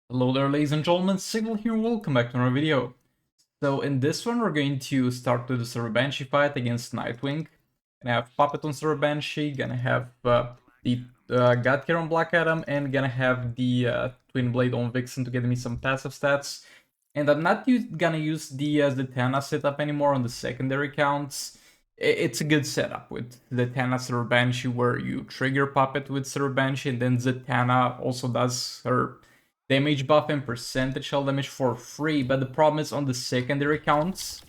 Hello there, ladies and gentlemen, Signal here, welcome back to another video. So in this one we're going to start with the Server Banshee fight against Nightwing. Gonna have Puppet on Server Banshee, gonna have the God Killer on Black Adam, and gonna have the Twin Blade on Vixen to get me some passive stats. And I'm not gonna use the Zatanna setup anymore on the secondary counts. It's a good setup with Zatanna Server Banshee where you trigger Puppet with Server Banshee and then Zatanna also does her damage buff and percentage shell damage for free, but the problem is on the secondary counts,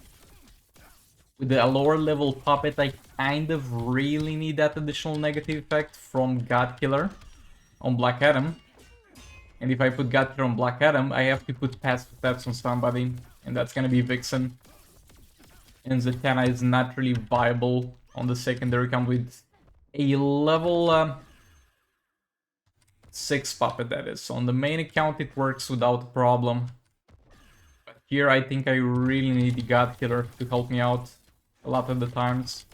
with the lower level puppet, I kind of really need that additional negative effect from God Killer on Black Adam. And if I put God Killer on Black Adam, I have to put passive stats on somebody, and that's gonna be Vixen. And Zatanna is not really viable on the secondary count with a level 6 puppet, that is. So on the main account it works without a problem. But here I think I really need the God Killer to help me out a lot of the times.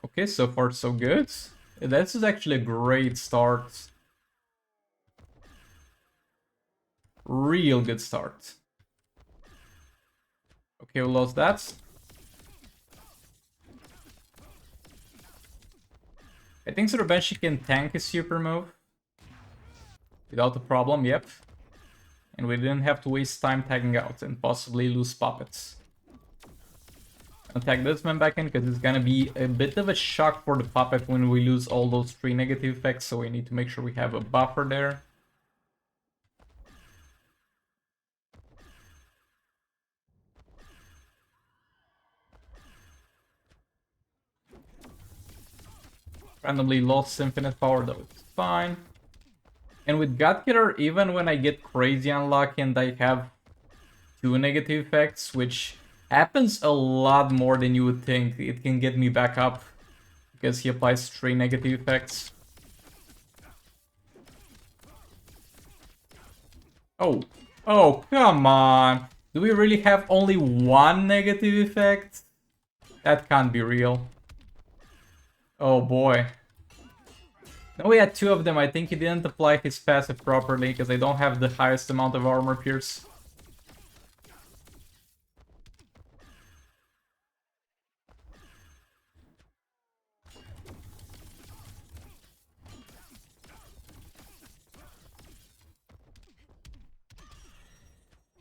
Okay, so far so good. This is actually a great start. Real good start. Okay, we lost that. I think Sir Banshee can tank his super move without a problem, yep. And we didn't have to waste time tagging out and possibly lose puppets. I'll tag this man back in because it's gonna be a bit of a shock for the puppet when we lose all those 3 negative effects, so we need to make sure we have a buffer there. Randomly lost infinite power, though it's fine. And with God Killer, even when I get crazy unlucky and I have 2 negative effects, which happens a lot more than you would think, it can get me back up because he applies 3 negative effects. Oh, come on. Do we really have only 1 negative effect? That can't be real. Oh boy. No, we had 2 of them. I think he didn't apply his passive properly because I don't have the highest amount of armor pierce.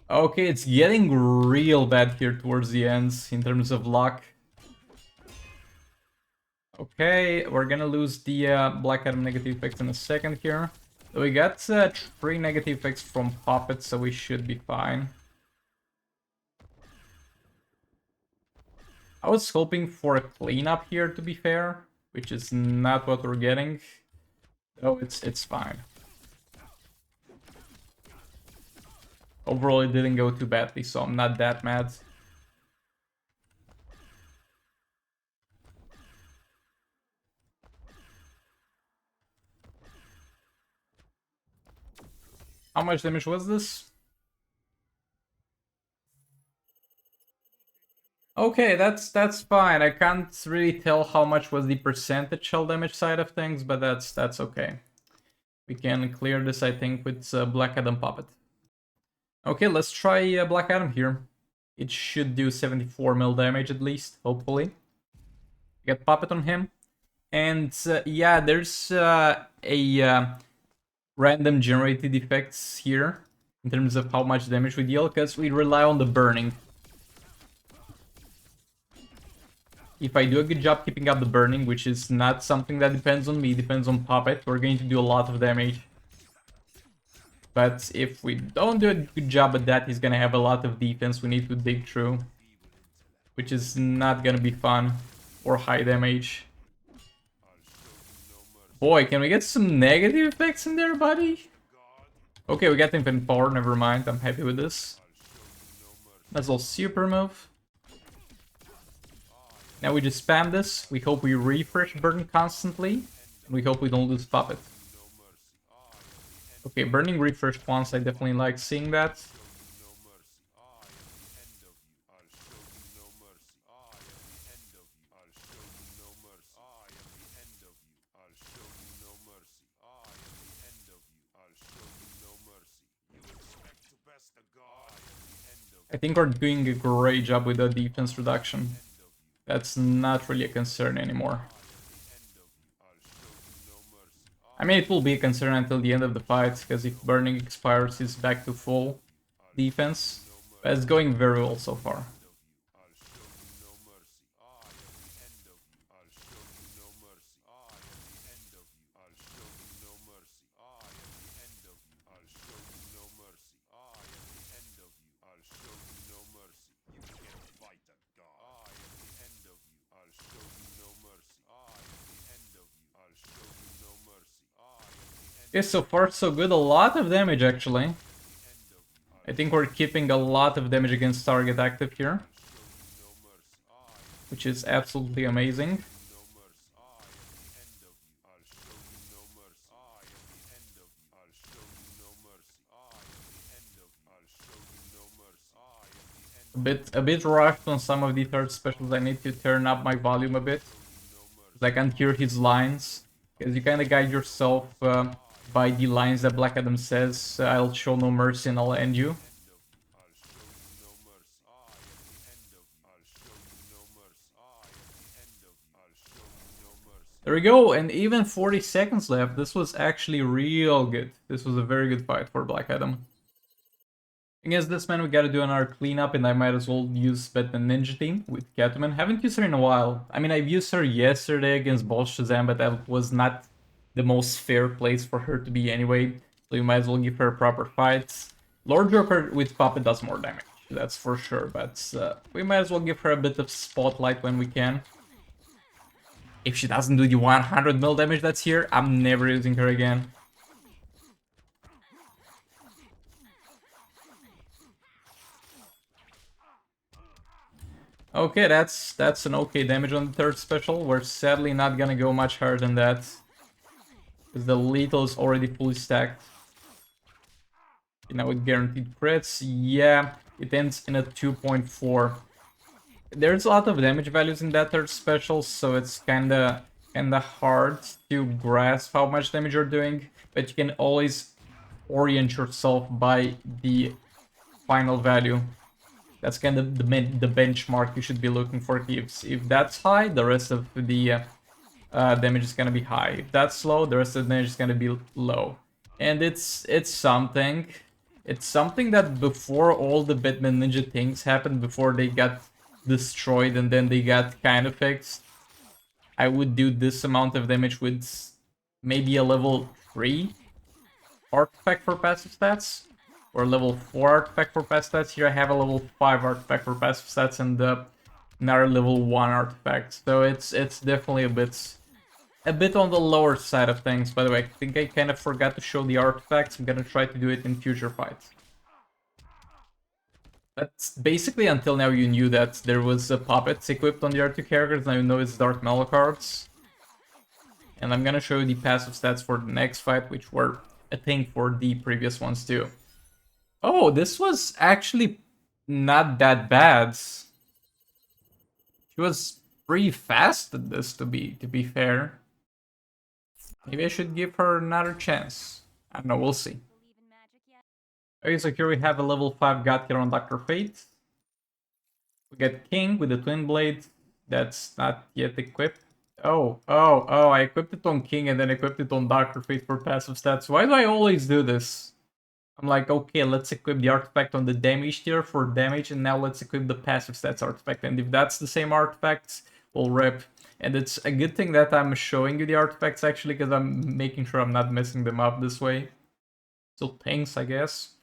Okay, it's getting real bad here towards the ends in terms of luck. Okay, we're gonna lose the Black Adam negative effects in a second here. So we got 3 negative effects from Puppet, so we should be fine. I was hoping for a cleanup here, to be fair, which is not what we're getting. So it's fine. Overall, it didn't go too badly, so I'm not that mad. How much damage was this? Okay, that's fine. I can't really tell how much was the percentage shell damage side of things, but that's okay. We can clear this, I think, with Black Adam Puppet. Okay, let's try Black Adam here. It should do 74 mil damage at least, hopefully. Get Puppet on him. And yeah, there's a random generated effects here in terms of how much damage we deal, because we rely on the burning. If I do a good job keeping up the burning, which is not something that depends on me, depends on Puppet, we're going to do a lot of damage. But if we don't do a good job at that, he's gonna have a lot of defense we need to dig through, which is not gonna be fun or high damage. Boy, can we get some negative effects in there, buddy? Okay, we got infinite power, never mind, I'm happy with this. That's all super move. Now we just spam this, we hope we refresh burn constantly, and we hope we don't lose Puppet. Okay, burning refresh once, I definitely like seeing that. I think we're doing a great job with the defense reduction. That's not really a concern anymore. I mean, it will be a concern until the end of the fight, because if Burning expires, it's back to full defense. But it's going very well so far. Okay, so far so good. A lot of damage, actually. I think we're keeping a lot of damage against target active here, which is absolutely amazing. A bit rushed on some of the third specials. I need to turn up my volume a bit, because I can't hear his lines. Because you kind of guide yourself by the lines that Black Adam says. I'll show no mercy and I'll end you. There we go, and even 40 seconds left. This was actually real good. This was a very good fight for Black Adam. Against this man, we gotta do another cleanup, and I might as well use Batman Ninja Team with Catwoman. Haven't used her in a while. I mean, I've used her yesterday against Boss Shazam, but that was not the most fair place for her to be anyway. So you might as well give her a proper fight. Lord Joker with Puppet does more damage, that's for sure. But we might as well give her a bit of spotlight when we can. If she doesn't do the 100 mil damage that's here, I'm never using her again. Okay, that's an okay damage on the third special. We're sadly not gonna go much higher than that, because the lethal is already fully stacked. You know, with guaranteed crits, yeah, it ends in a 2.4. There's a lot of damage values in that third special, so it's kinda hard to grasp how much damage you're doing, but you can always orient yourself by the final value. That's kind of the benchmark you should be looking for. If that's high, the rest of the damage is gonna be high. If that's low, the rest of the damage is gonna be low. And it's something. It's something that before all the Batman Ninja things happened, before they got destroyed and then they got kind of fixed, I would do this amount of damage with maybe a level 3 artifact for passive stats, or level 4 artifact for passive stats. Here I have a level 5 artifact for passive stats and another level 1 artifact, so it's definitely a bit on the lower side of things. By the way, I think I kind of forgot to show the artifacts. I'm gonna try to do it in future fights. But basically, until now you knew that there was a puppet equipped on the other two characters. Now you know it's Dark Metal cards. And I'm gonna show you the passive stats for the next fight, which were a thing for the previous ones too. Oh, this was actually not that bad. She was pretty fast at this, to be fair. Maybe I should give her another chance. I don't know, we'll see. Okay, so here we have a level 5 God here on Dr. Fate. We get King with the Twin Blade. That's not yet equipped. Oh, I equipped it on King and then equipped it on Dr. Fate for passive stats. Why do I always do this? I'm like, okay, let's equip the artifact on the damage tier for damage, and now let's equip the passive stats artifact. And if that's the same artifacts, we'll rip. And it's a good thing that I'm showing you the artifacts, actually, because I'm making sure I'm not messing them up this way. So thanks, I guess.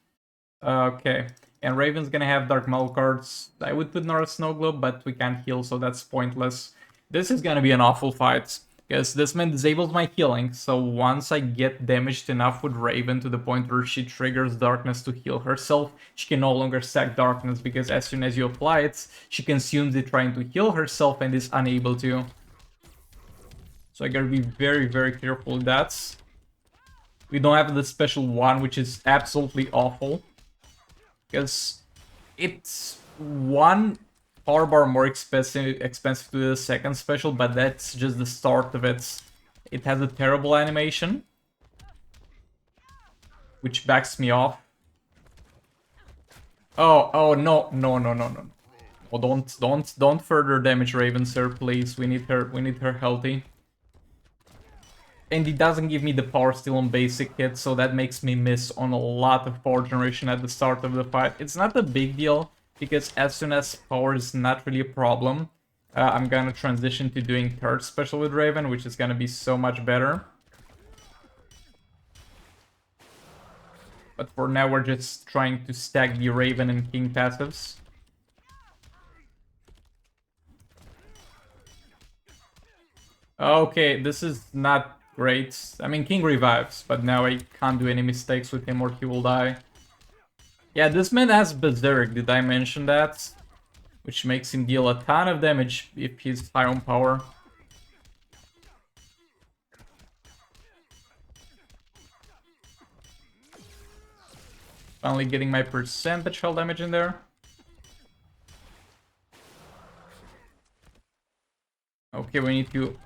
Okay, and Raven's gonna have Dark Metal cards. I would put North Snow Globe, but we can't heal, so that's pointless. This is gonna be an awful fight, because this man disables my healing, so once I get damaged enough with Raven to the point where she triggers Darkness to heal herself, she can no longer stack Darkness, because as soon as you apply it, she consumes it trying to heal herself and is unable to. So I gotta be very, very careful with that. We don't have the special one, which is absolutely awful, because it's one power bar more expensive to the second special, but that's just the start of it. It has a terrible animation, which backs me off. Oh, no, no, no, no, no. Oh, don't further damage Raven, sir, please. We need her healthy. And it doesn't give me the power steal on basic hits, so that makes me miss on a lot of power generation at the start of the fight. It's not a big deal, because as soon as power is not really a problem, I'm gonna transition to doing third special with Raven, which is gonna be so much better. But for now, we're just trying to stack the Raven and King passives. Okay, this is not great. I mean, King revives, but now I can't do any mistakes with him or he will die. Yeah, this man has Berserk, did I mention that? Which makes him deal a ton of damage if he's high on power. Finally getting my percentage hull damage in there. Okay, we need to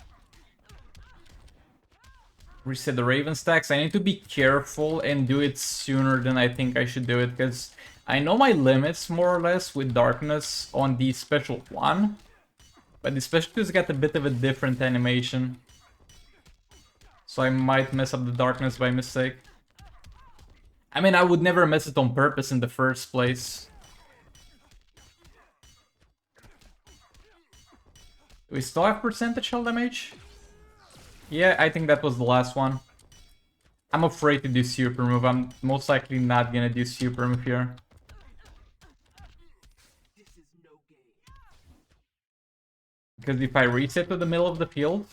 reset the Raven stacks. I need to be careful and do it sooner than I think I should do it, because I know my limits more or less with Darkness on the special 1, but the special 2's got a bit of a different animation. So I might mess up the Darkness by mistake. I mean, I would never mess it on purpose in the first place. Do we still have percentage hull damage? Yeah, I think that was the last one. I'm afraid to do super move. I'm most likely not gonna do super move here. Because if I reset to the middle of the field,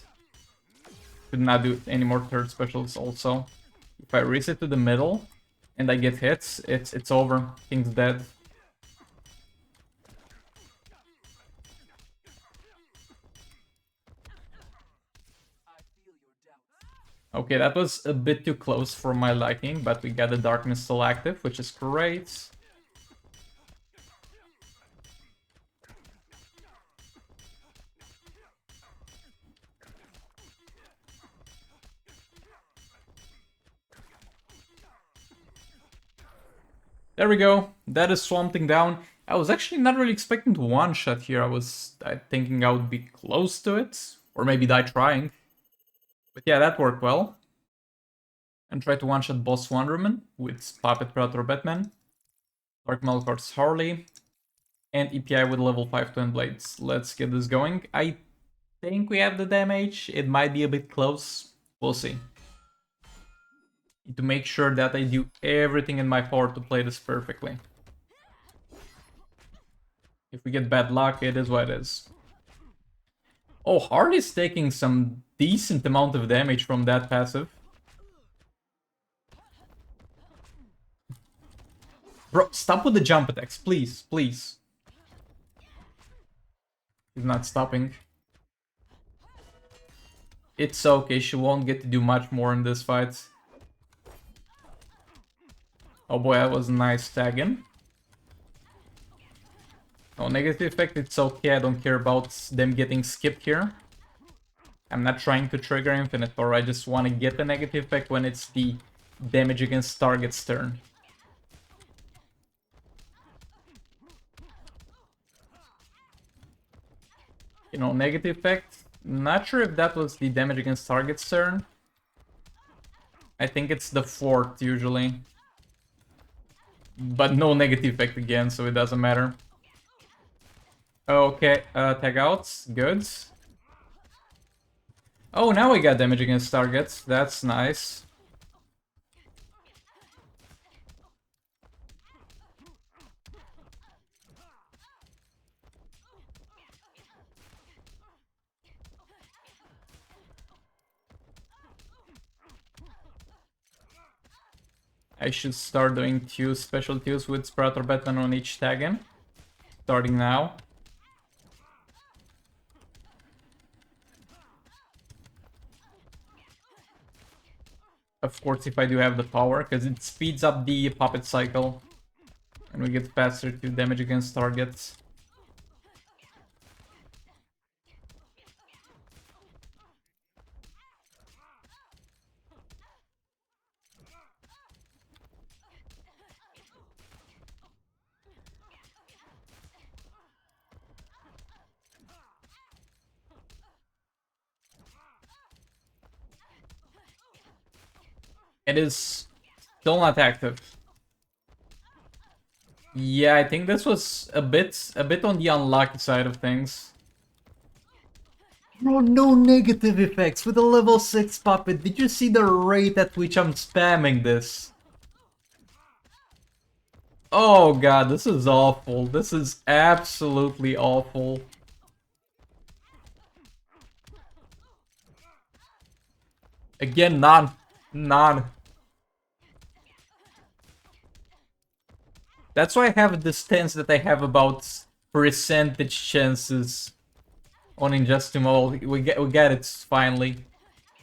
could not do any more third specials also. If I reset to the middle and I get hits, it's over. King's dead. Okay, that was a bit too close for my liking, but we got the Darkness still active, which is great. There we go. That is Swamp Thing down. I was actually not really expecting to one-shot here. I was thinking I would be close to it, or maybe die trying. But yeah, that worked well. And try to one-shot Boss Wonderman with Puppet Predator Batman, Dark Malkar's Harley, and EPI with level 5 Twin Blades. Let's get this going. I think we have the damage. It might be a bit close. We'll see. Need to make sure that I do everything in my power to play this perfectly. If we get bad luck, it is what it is. Oh, Harley's taking some decent amount of damage from that passive. Bro, stop with the jump attacks, please, please. He's not stopping. It's okay, she won't get to do much more in this fight. Oh boy, that was a nice tagging. No negative effect, it's okay, I don't care about them getting skipped here. I'm not trying to trigger infinite power, I just want to get the negative effect when it's the damage against target's turn. You know, negative effect. Not sure if that was the damage against target's turn. I think it's the 4th usually. But no negative effect again, so it doesn't matter. Okay, tag outs. Good. Oh, now we got damage against targets. That's nice. I should start doing 2 special 2s with Sprout or Batman on each tag-in. Starting now. Of course, if I do have the power, because it speeds up the puppet cycle. And we get faster to damage against targets. It is still not active. Yeah, I think this was a bit on the unlucky side of things. Bro, no negative effects with a level 6 puppet. Did you see the rate at which I'm spamming this? Oh god, this is awful. This is absolutely awful. Again, none. None. That's why I have the stance that I have about percentage chances on Injustimal. We get it finally.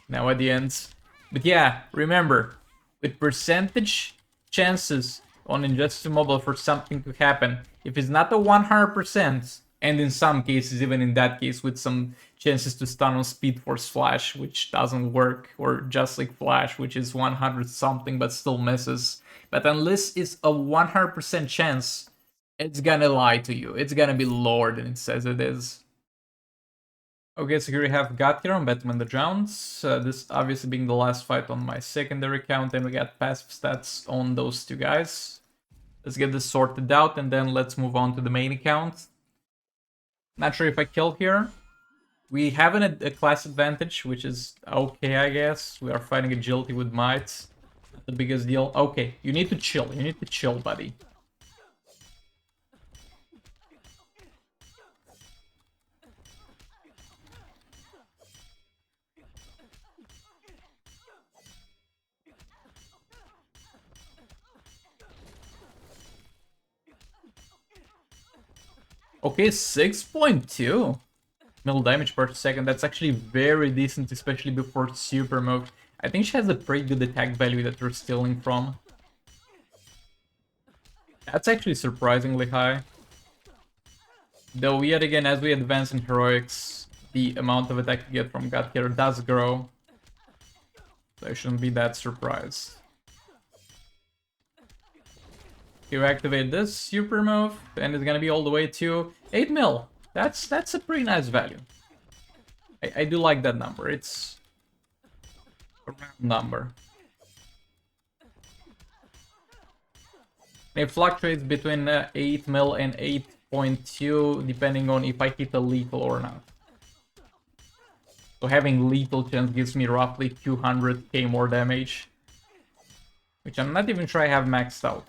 Now at the end. But yeah, remember, with percentage chances on Injustice Mobile for something to happen, if it's not a 100%, and in some cases, even in that case, with some chances to stun on Speed Force Flash, which doesn't work, or Just like Flash, which is 100 something but still misses. But unless it's a 100% chance, it's gonna lie to you. It's gonna be lower than it says it is. Okay, so here we have Gautier on Batman the Jounce. This obviously being the last fight on my secondary account, and we got passive stats on those two guys. Let's get this sorted out, and then let's move on to the main account. Not sure if I kill here. We have a class advantage, which is okay, I guess. We are fighting agility with might. Not the biggest deal. Okay, you need to chill. You need to chill, buddy. Okay, 6.2 mil damage per second. That's actually very decent, especially before super move. I think she has a pretty good attack value that we're stealing from. That's actually surprisingly high. Though yet again, as we advance in heroics, the amount of attack you get from Gautier does grow. So I shouldn't be that surprised. You activate this super move, and it's gonna be all the way to 8 mil. That's a pretty nice value. I do like that number. It's a round number. It fluctuates between 8 mil and 8.2, depending on if I hit a lethal or not. So having lethal chance gives me roughly 200k more damage, which I'm not even sure I have maxed out.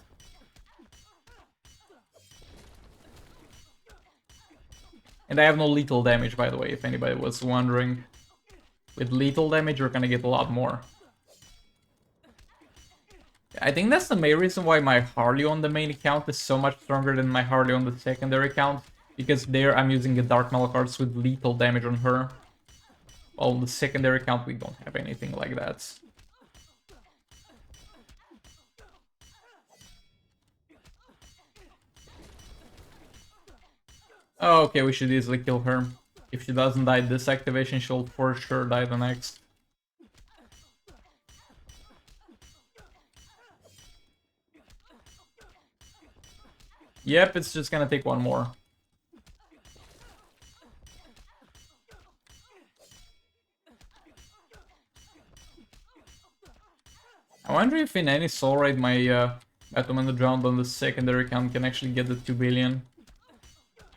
And I have no lethal damage, by the way, if anybody was wondering. With lethal damage, you're gonna get a lot more. I think that's the main reason why my Harley on the main account is so much stronger than my Harley on the secondary account. Because there I'm using a Dark Malacards with lethal damage on her. While on the secondary account we don't have anything like that. Oh, okay, we should easily kill her. If she doesn't die this activation, she'll for sure die the next. Yep, it's just gonna take one more. I wonder if in any soul raid my Atom and the Drowned on the secondary account can actually get the 2 billion.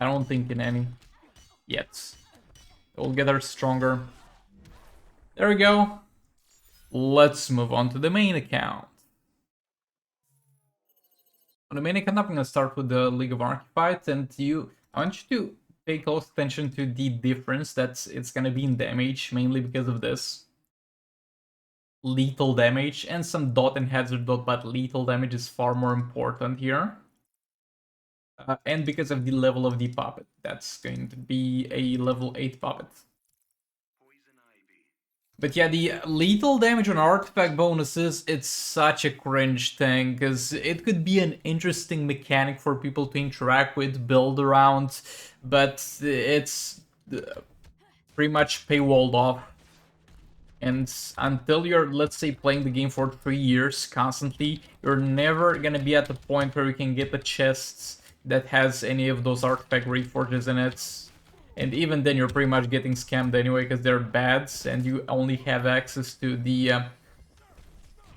I don't think in any. Yet. We'll get her stronger. There we go. Let's move on to the main account. On the main account, I'm gonna start with the League of Archetypes, and I want you to pay close attention to the difference that it's gonna be in damage, mainly because of this. Lethal damage and some dot and hazard dot, but lethal damage is far more important here. And because of the level of the puppet, that's going to be a level 8 puppet. But yeah, the lethal damage on artifact bonuses, it's such a cringe thing, because it could be an interesting mechanic for people to interact with, build around, but it's pretty much paywalled off. And until you're, let's say, playing the game for 3 years constantly, you're never gonna be at the point where you can get the chests that has any of those artifact reforges in it. And even then, you're pretty much getting scammed anyway, because they're bads, and you only have access to the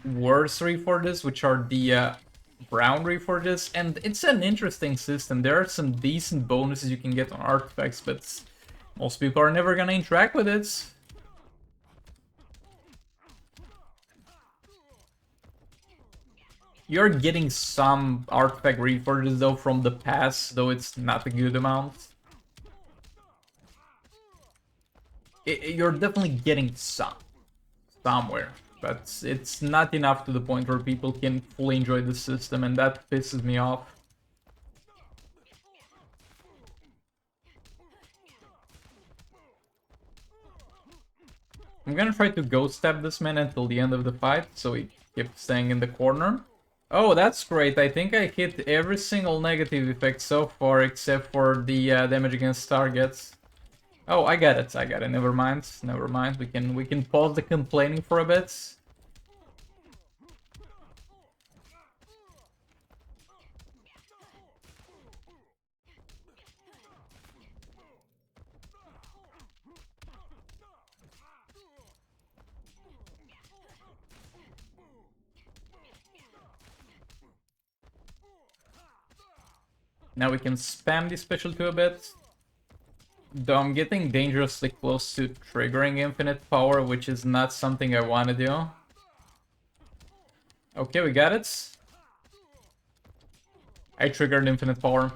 worse reforges, which are the brown reforges, and it's an interesting system. There are some decent bonuses you can get on artifacts, but most people are never gonna interact with it. You're getting some artifact reforges though from the past, though it's not a good amount. You're definitely getting some somewhere, but it's not enough to the point where people can fully enjoy the system, and that pisses me off. I'm gonna try to ghost stab this man until the end of the fight, so he keeps staying in the corner. Oh, that's great. I think I hit every single negative effect so far, except for the damage against targets. Oh, I got it. I got it. Never mind. Never mind. We can pause the complaining for a bit. Now we can spam the special 2 a bit. Though I'm getting dangerously close to triggering infinite power, which is not something I want to do. Okay, we got it. I triggered infinite power.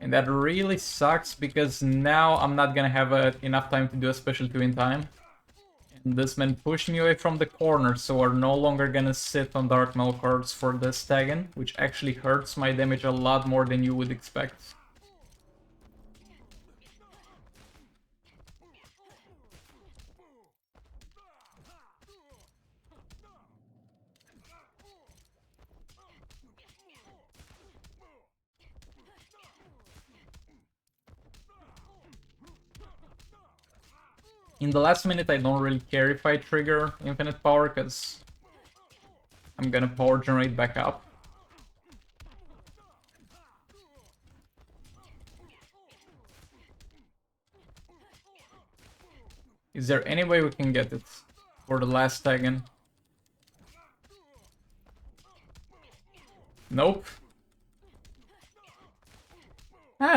And that really sucks, because now I'm not gonna have enough time to do a special 2 in time. And this man pushed me away from the corner, so we're no longer gonna sit on Dark Mail cards for this tagging, which actually hurts my damage a lot more than you would expect. In the last minute, I don't really care if I trigger infinite power, because I'm gonna power generate back up. Is there any way we can get it for the last tagging? Nope.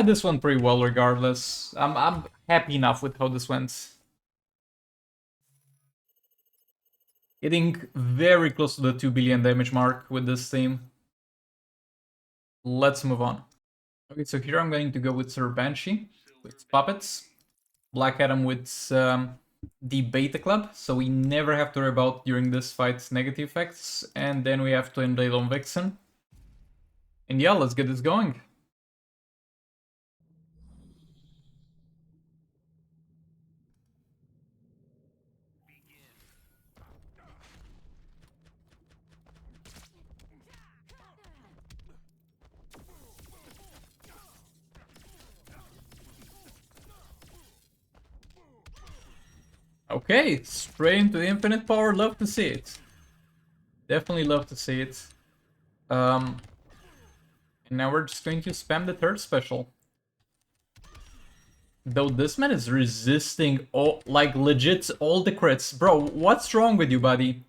This went pretty well regardless. I'm happy enough with how this went. Getting very close to the 2 billion damage mark with this team. Let's move on. Okay, so here I'm going to go with Sir Banshee, with Puppets. Black Adam with the Beta Club, so we never have to worry about during this fight negative effects. And then we have to Blade on Vixen. And yeah, let's get this going. Okay, straight into infinite power, love to see it. Definitely love to see it. And now we're just going to spam the third special. Though this man is resisting all, like, legit all the crits. Bro, what's wrong with you, buddy?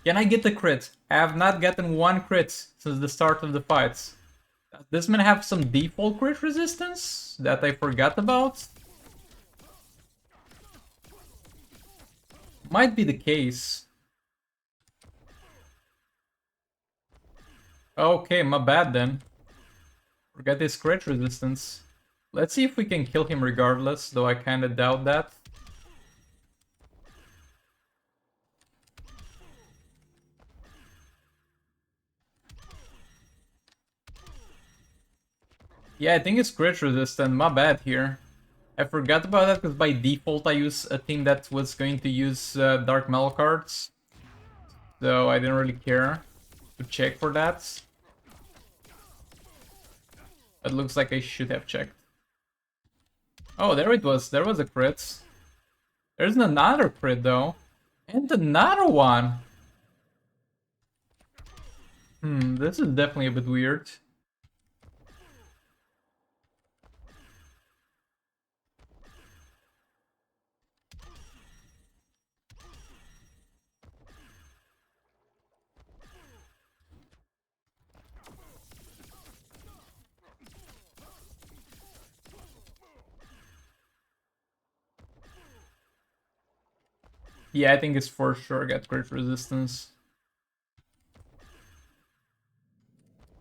Can I get the crit? I have not gotten one crit since the start of the fights. Does this man have some default crit resistance that I forgot about? Might be the case. Okay, my bad then. Forget his crit resistance. Let's see if we can kill him regardless, though I kinda doubt that. Yeah, I think it's crit resistant, my bad here. I forgot about that because by default I use a team that was going to use Dark Metal cards. So I didn't really care to check for that. It looks like I should have checked. Oh, there it was. There was a crit. There's another crit though. And another one. This is definitely a bit weird. Yeah, I think it's for sure get crit resistance.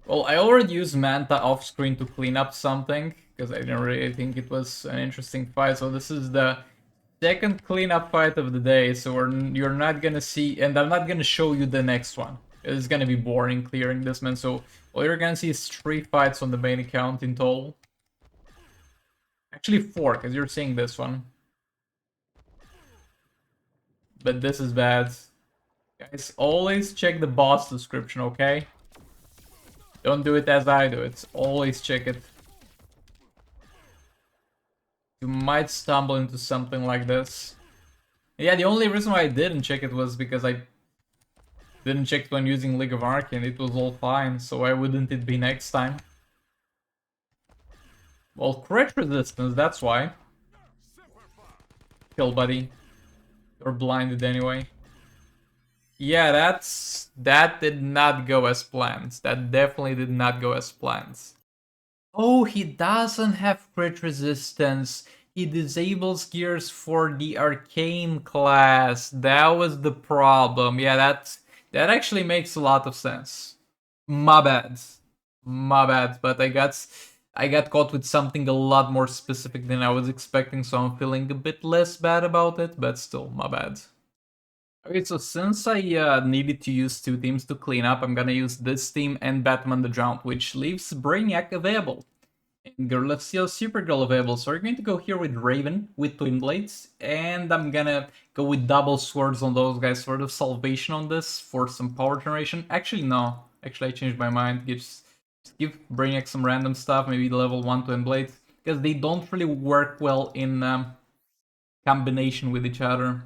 Well, I already used Manta off screen to clean up something, because I didn't really think it was an interesting fight, so this is the second cleanup fight of the day, so you're not gonna see, and I'm not gonna show you the next one. It's gonna be boring clearing this, man, so all you're gonna see is 3 fights on the main account in total. Actually 4, because you're seeing this one. But this is bad. Guys, always check the boss description, okay? Don't do it as I do it. Always check it. You might stumble into something like this. Yeah, the only reason why I didn't check it was because I didn't check it when using League of Arcane. It was all fine, so why wouldn't it be next time? Well, crit resistance, that's why. Kill, buddy. You're blinded anyway. Yeah, that did not go as planned. That definitely did not go as planned. Oh, he doesn't have crit resistance. He disables gears for the arcane class. That was the problem. Yeah, that actually makes a lot of sense. My bad. My bad, but I got caught with something a lot more specific than I was expecting, so I'm feeling a bit less bad about it, but still, my bad. Okay, so since I needed to use 2 teams to clean up, I'm gonna use this team and Batman the Jump, which leaves Brainiac available. And Girl of Steel, Supergirl available, so we're going to go here with Raven, with Twin Blades, and I'm gonna go with double swords on those guys, sort of salvation on this for some power generation. Actually, no. Actually, I changed my mind. Just give Brainiac some random stuff, maybe level 1 Twin Blades, because they don't really work well in combination with each other.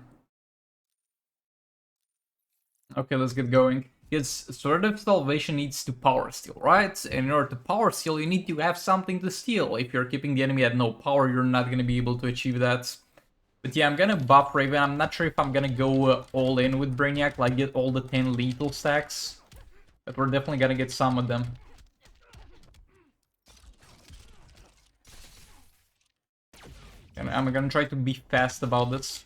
Okay, let's get going. Because Sword of Salvation needs to power steal, right? And in order to power steal, you need to have something to steal. If you're keeping the enemy at no power, you're not going to be able to achieve that. But yeah, I'm going to buff Raven. I'm not sure if I'm going to go all in with Brainiac, like get all the 10 lethal stacks. But we're definitely going to get some of them. And I'm going to try to be fast about this.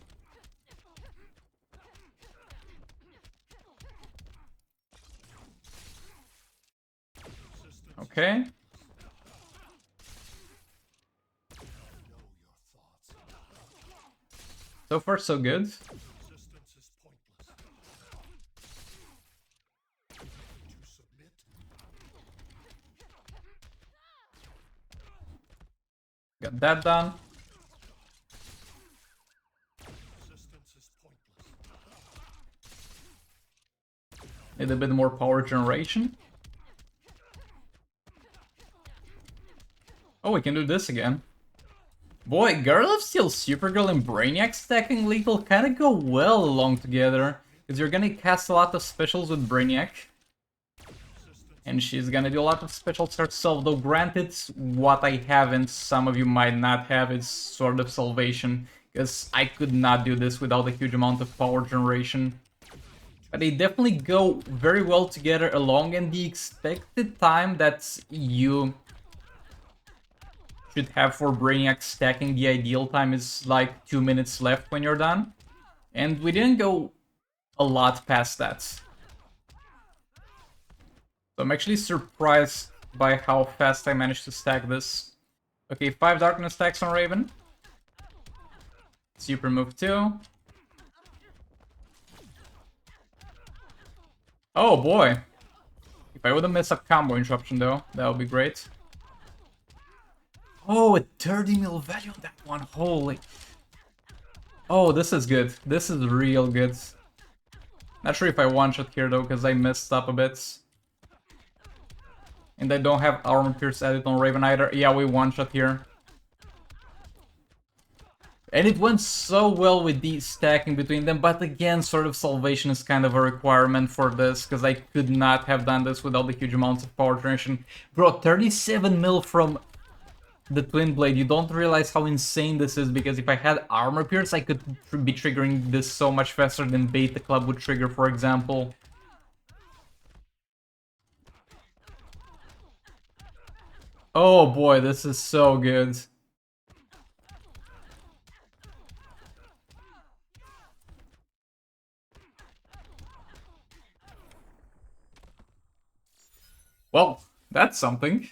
Okay. So far, so good. Got that done. Need a bit more power generation. Oh, we can do this again. Boy, Girl of Steel, Supergirl, and Brainiac stacking lethal kinda go well along together. Because you're gonna cast a lot of specials with Brainiac. And she's gonna do a lot of specials herself, though granted, what I haven't, some of you might not have, is Sword of Salvation. Because I could not do this without a huge amount of power generation. But they definitely go very well together along, and the expected time that you should have for Brainiac stacking, the ideal time is like 2 minutes left when you're done. And we didn't go a lot past that. So I'm actually surprised by how fast I managed to stack this. Okay, 5 Darkness stacks on Raven. Super move 2. Oh boy. If I wouldn't miss a combo interruption though, that would be great. Oh, a 30 mil value on that one. Holy. Oh, this is good. This is real good. Not sure if I one-shot here though, because I messed up a bit. And I don't have Armor Pierce added on Raven either. Yeah, we one-shot here. And it went so well with the stacking between them, but again, Sword of Salvation is kind of a requirement for this, because I could not have done this without the huge amounts of power generation. Bro, 37 mil from the Twin Blade, you don't realize how insane this is, because if I had Armor Pierce, I could be triggering this so much faster than Beta Club would trigger, for example. Oh boy, this is so good. Well, that's something.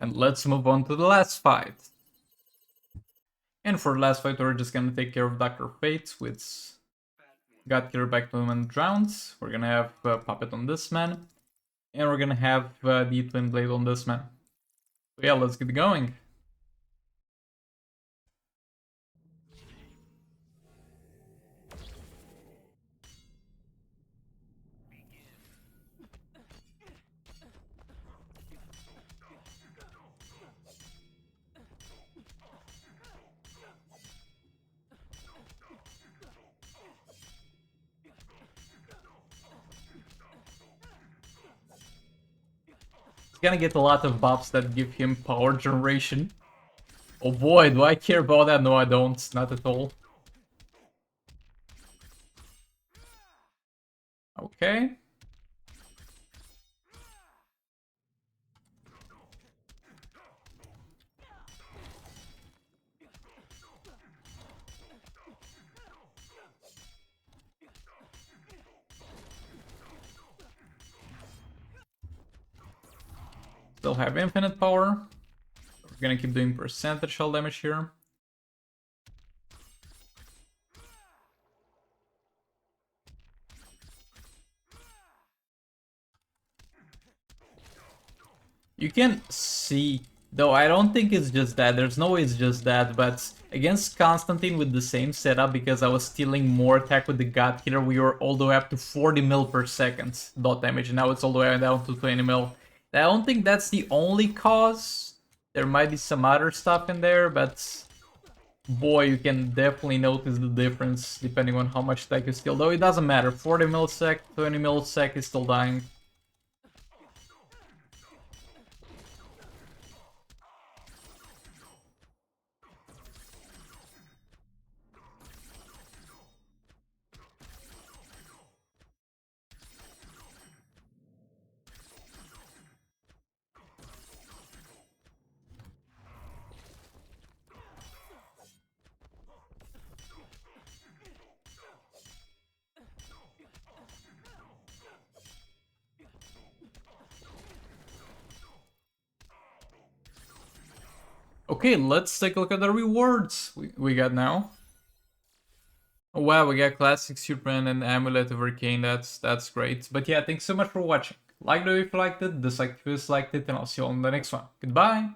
And let's move on to the last fight. And for the last fight, we're just gonna take care of Dr. Fate, which got killed back to him and drowns. We're gonna have Puppet on this man. And we're gonna have the Twin Blade on this man. So yeah, let's get going. He's gonna get a lot of buffs that give him power generation. Oh boy, do I care about that? No, I don't. Not at all. Okay. Still have infinite power. We're gonna keep doing percentage shell damage here. You can see, though I don't think it's just that, there's no way it's just that, but against Constantine with the same setup, because I was stealing more attack with the God Killer, we were all the way up to 40 mil per second dot damage, and now it's all the way down to 20 mil. I don't think that's the only cause. There might be some other stuff in there, but boy, you can definitely notice the difference depending on how much attack you steal. Though it doesn't matter, 40 millisec, 20 millisec is still dying. Okay, let's take a look at the rewards we got now. Oh, wow, we got Classic Superman and Amulet of Arcane, that's great. But yeah, thanks so much for watching. Like the video if you liked it, dislike if you disliked it, and I'll see you all in the next one. Goodbye!